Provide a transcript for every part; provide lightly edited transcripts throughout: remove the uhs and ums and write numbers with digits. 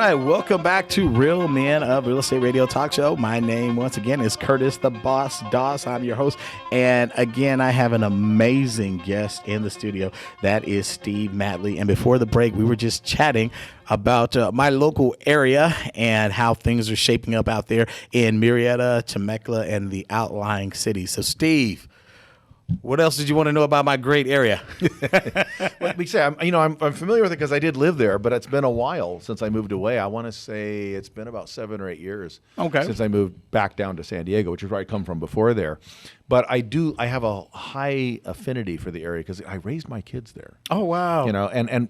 right, welcome back to Real Men of Real Estate Radio Talk Show. My name, once again, is Curtis the Boss Doss. I'm your host. And again, I have an amazing guest in the studio. That is Steve Matley. And before the break, we were just chatting about my local area and how things are shaping up out there in Marietta, Temecula, and the outlying cities. So, Steve, what else did you want to know about my great area? Let me say, I'm familiar with it because I did live there, but it's been a while since I moved away. I want to say it's been about 7 or 8 years since I moved back down to San Diego, which is where I come from before there. But I have a high affinity for the area because I raised my kids there. Oh, wow. And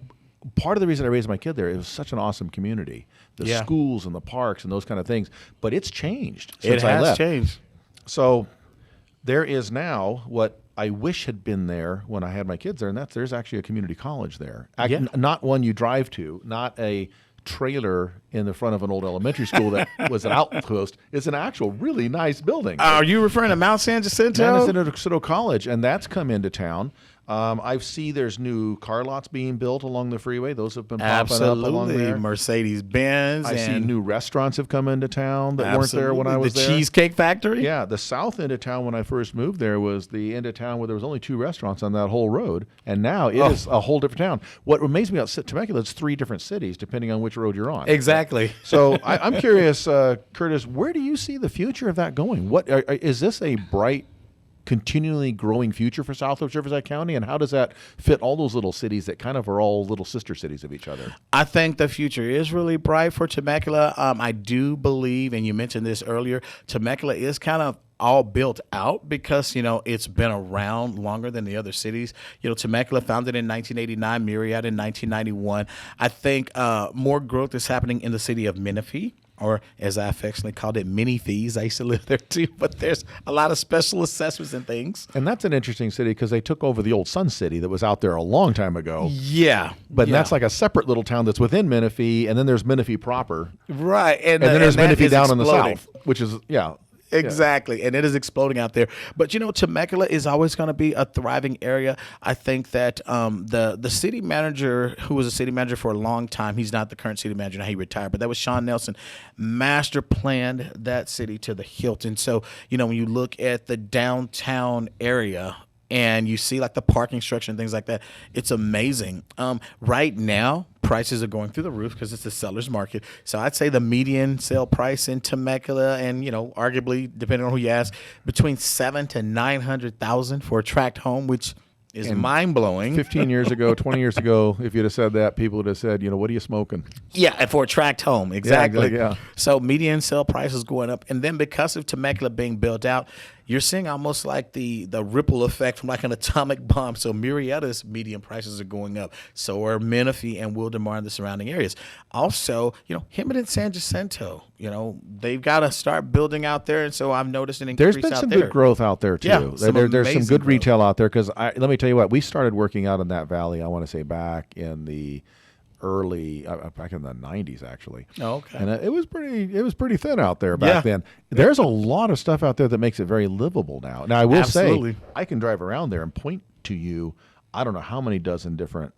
part of the reason I raised my kid there, it was such an awesome community, the schools and the parks and those kind of things. But it's changed since I left. It has changed. So there is now what I wish had been there when I had my kids there, and there's actually a community college there. Not one you drive to, not a trailer in the front of an old elementary school that was an outpost. It's an actual really nice building. Are you referring to Mount San Jacinto? San Jacinto College, and that's come into town. I see there's new car lots being built along the freeway. Those have been popping up along there. Mercedes-Benz. I see new restaurants have come into town that weren't there when I was there. The Cheesecake Factory? Yeah, the south end of town when I first moved there was the end of town where there was only 2 restaurants on that whole road, and now it is a whole different town. What amazed me about Temecula, it's 3 different cities depending on which road you're on. Exactly. So I'm curious, Curtis, where do you see the future of that going? Is this a bright, continually growing future for Southwest Riverside County, and how does that fit all those little cities that kind of are all little sister cities of each other? I think the future is really bright for Temecula. I do believe, and you mentioned this earlier, Temecula is kind of all built out because, it's been around longer than the other cities. Temecula founded in 1989, Marietta in 1991. I think more growth is happening in the city of Menifee, or as I affectionately called it, mini fees. I used to live there too, but there's a lot of special assessments and things. And that's an interesting city because they took over the old Sun City that was out there a long time ago. Yeah. But that's like a separate little town that's within Menifee, and then there's Menifee proper. Right. And then there's Menifee down in the south, which is, Exactly. And it is exploding out there. But, Temecula is always going to be a thriving area. I think that the city manager, who was a city manager for a long time, he's not the current city manager now, he retired, but that was Sean Nelson, master planned that city to the hilt. And so, when you look at the downtown area and you see like the parking structure and things like that, it's amazing. Right now, prices are going through the roof because it's a seller's market. So I'd say the median sale price in Temecula, and arguably, depending on who you ask, between $700,000 to $900,000 for a tract home, which is mind-blowing. 15 years ago, 20 years ago, if you'd have said that, people would have said, what are you smoking? Yeah, and for a tract home, exactly. Yeah. So median sale price is going up. And then because of Temecula being built out, you're seeing almost like the ripple effect from like an atomic bomb. So Marietta's median prices are going up. So are Menifee and Wildomar and the surrounding areas. Also, Hemet and San Jacinto, they've got to start building out there. And so I've noticed an increase out there. There's been some good growth out there, too. Yeah, there's some good growth. retail out there because let me tell you what, we started working out in that valley, I want to say back in the back in the 90s, actually. Oh, okay. And it was pretty thin out there back then. There's a lot of stuff out there that makes it very livable now. Now, I will say, I can drive around there and point to you, I don't know how many dozen different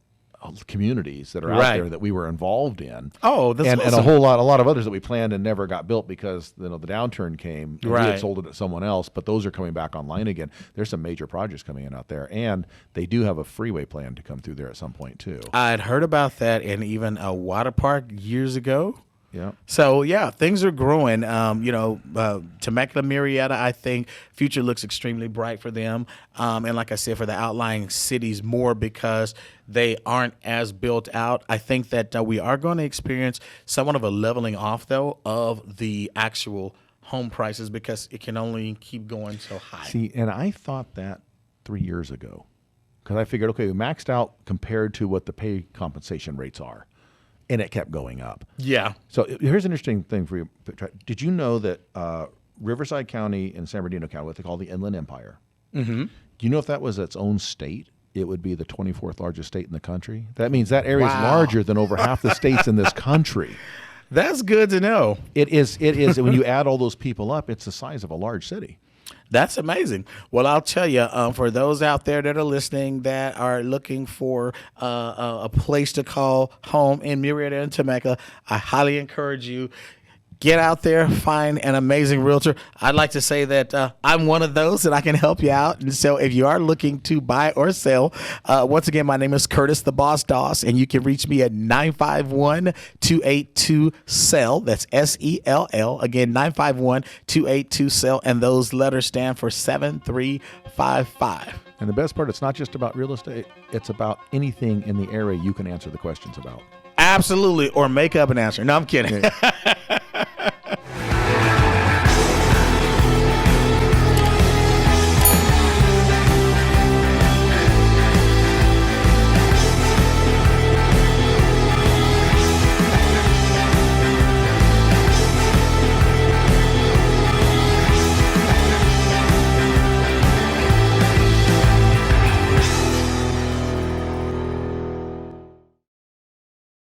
communities that are out there that we were involved in. Oh, that's and awesome. a lot of others that we planned and never got built because the downturn came and we had sold it to someone else, but those are coming back online again. There's some major projects coming in out there, and they do have a freeway plan to come through there at some point too. I'd heard about that, and even a water park years ago. Yeah. So, things are growing. Temecula, Marietta, I think future looks extremely bright for them. And like I said, for the outlying cities more because they aren't as built out. I think that we are going to experience somewhat of a leveling off, though, of the actual home prices because it can only keep going so high. See, and I thought that 3 years ago because I figured, okay, we maxed out compared to what the pay compensation rates are. And it kept going up. Yeah. So here's an interesting thing for you. Did you know that Riverside County and San Bernardino County, what they call the Inland Empire, do you know if that was its own state, it would be the 24th largest state in the country? That means that area is larger than over half the states in this country. That's good to know. It is. When you add all those people up, it's the size of a large city. That's amazing. Well, I'll tell you, for those out there that are listening that are looking for a place to call home in Murrieta and Temecula, I highly encourage you. Get out there, find an amazing realtor. I'd like to say that I'm one of those and I can help you out. And so if you are looking to buy or sell, once again, my name is Curtis the Boss Doss, and you can reach me at 951-282-SELL. That's SELL. Again, 951-282-SELL. And those letters stand for 7355. And the best part, it's not just about real estate. It's about anything in the area you can answer the questions about. Absolutely. Or make up an answer. No, I'm kidding.